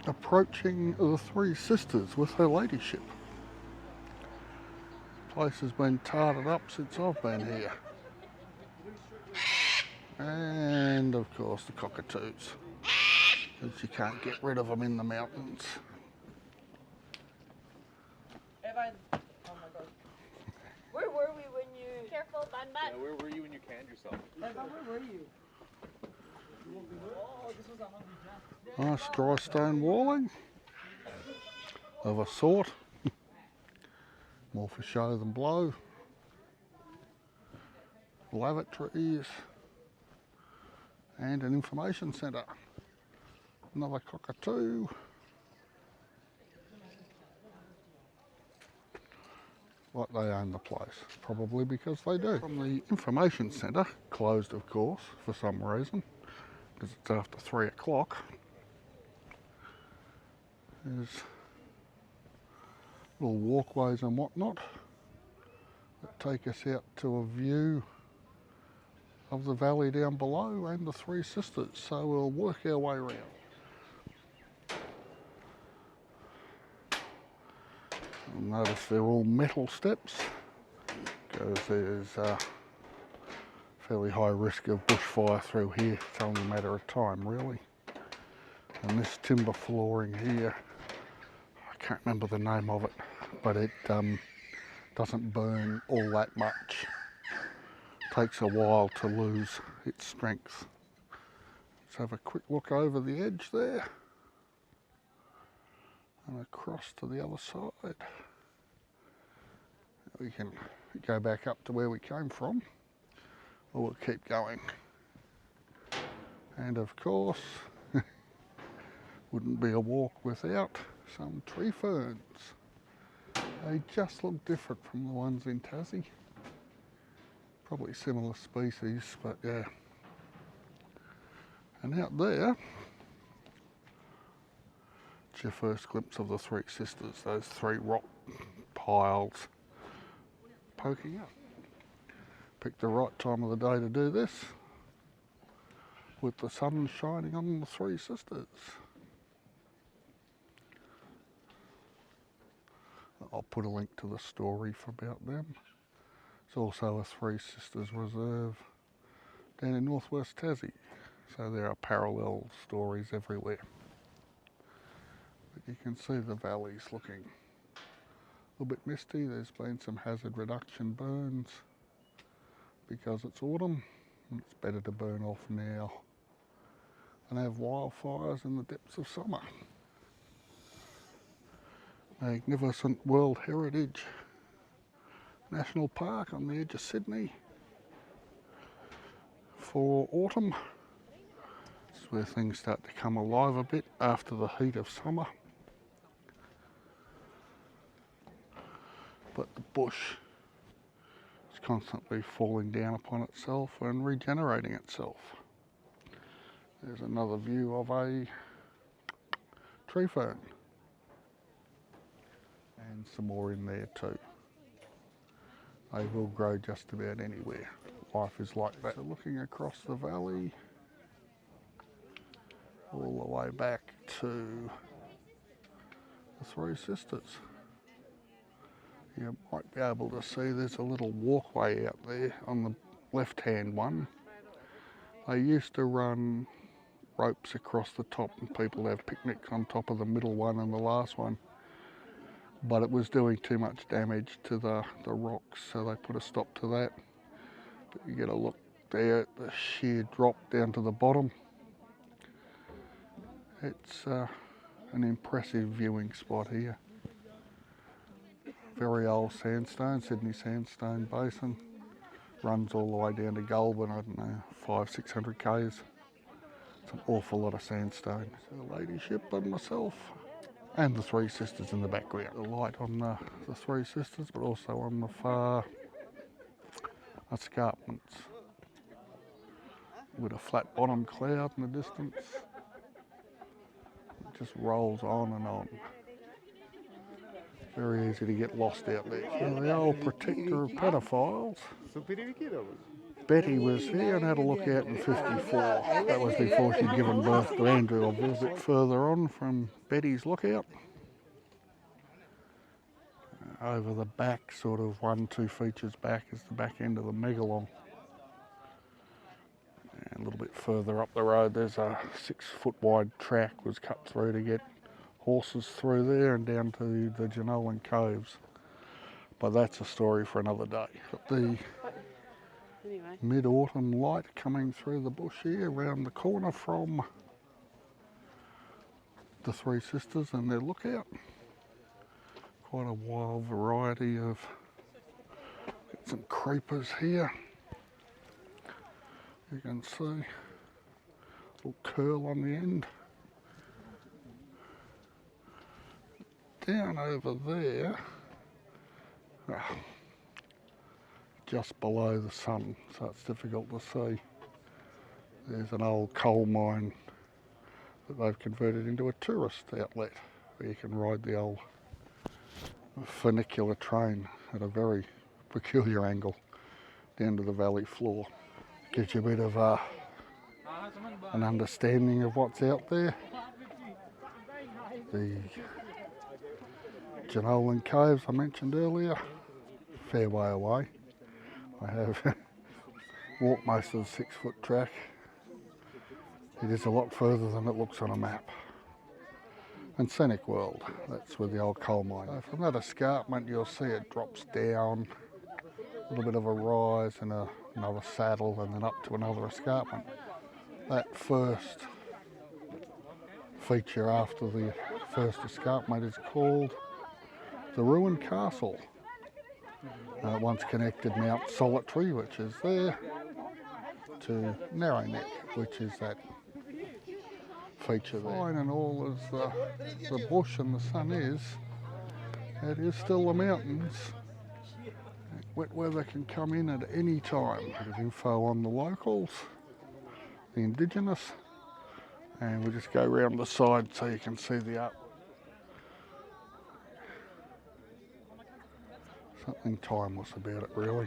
approaching the Three Sisters with her ladyship. The place has been tarted up since I've been here. And of course the cockatoos, because you can't get rid of them in the mountains. Evan. Oh my god. Where were we when you... Careful, Bun Bun. Yeah, where were you when you canned yourself? Evan, where were you? Oh, this was a hungry Nice dry stone walling of a sort. More for show than blow. Lavatories and an information centre. Another cockatoo. Like they own the place, probably because they do. From the information centre, closed of course for some reason, because it's after 3 o'clock, there's little walkways and whatnot that take us out to a view of the valley down below and the Three Sisters, so we'll work our way around. You'll notice they're all metal steps because there's a fairly high risk of bushfire through here. It's only a matter of time really. And this timber flooring here, I can't remember the name of it, but it doesn't burn all that much. Takes a while to lose its strength. Let's have a quick look over the edge there and across to the other side. We can go back up to where we came from, or we'll keep going. And of course, wouldn't be a walk without some tree ferns. They just look different from the ones in Tassie. Probably similar species, but yeah. And out there, it's your first glimpse of the Three Sisters, those three rock piles poking up. Picked the right time of the day to do this, with the sun shining on the Three Sisters. I'll put a link to the story about them. It's also a Three Sisters reserve down in northwest Tassie, so there are parallel stories everywhere. But you can see the valleys looking a little bit misty. There's been some hazard reduction burns because it's autumn and it's better to burn off now and have wildfires in the depths of summer. Magnificent World Heritage National Park on the edge of Sydney for autumn. It's where things start to come alive a bit after the heat of summer. But the bush is constantly falling down upon itself and regenerating itself. There's another view of a tree fern. And some more in there too. They will grow just about anywhere. Life is like that. So looking across the valley, all the way back to the Three Sisters. You might be able to see there's a little walkway out there on the left-hand one. They used to run ropes across the top and people have picnics on top of the middle one and the last one. But it was doing too much damage to the rocks, so they put a stop to that. But you get a look there at the sheer drop down to the bottom. It's an impressive viewing spot here. Very old sandstone, Sydney Sandstone Basin. Runs all the way down to Goulburn, I don't know, 500-600 k's. It's an awful lot of sandstone. So the ladyship and myself, and the Three Sisters in the background. The light on the Three Sisters, but also on the far escarpments with a flat bottom cloud in the distance. It just rolls on and on. Very easy to get lost out there. So the old protector of pedophiles Betty was here and had a look out in 54. That was before she'd given birth to Andrew. A little bit further on from Betty's lookout. Over the back, sort of 1-2 features back, is the back end of the Megalong. And a little bit further up the road, there's a 6-foot wide track was cut through to get horses through there and down to the Jenolan Coves. But that's a story for another day. Got the mid-autumn light coming through the bush here, around the corner from the Three Sisters and their lookout. Quite a wild variety of, got some creepers here. You can see a little curl on the end. Down over there, just below the sun, so it's difficult to see. There's an old coal mine that they've converted into a tourist outlet where you can ride the old funicular train at a very peculiar angle down to the valley floor. Gives you a bit of an understanding of what's out there. The Jenolan Coves I mentioned earlier, fair way away. I have walked most of the 6-foot track. It is a lot further than it looks on a map. And Scenic World, that's where the old coal mine is. From that escarpment you'll see it drops down, a little bit of a rise and another saddle and then up to another escarpment. That first feature after the first escarpment is called the Ruined Castle. It once connected Mount Solitary, which is there, to Narrowneck, which is that feature there. Fine and all as the bush and the sun is, it is still the mountains. Wet weather can come in at any time. Bit of info on the locals, the indigenous, and we'll just go round the side so you can see the up. Something timeless about it really.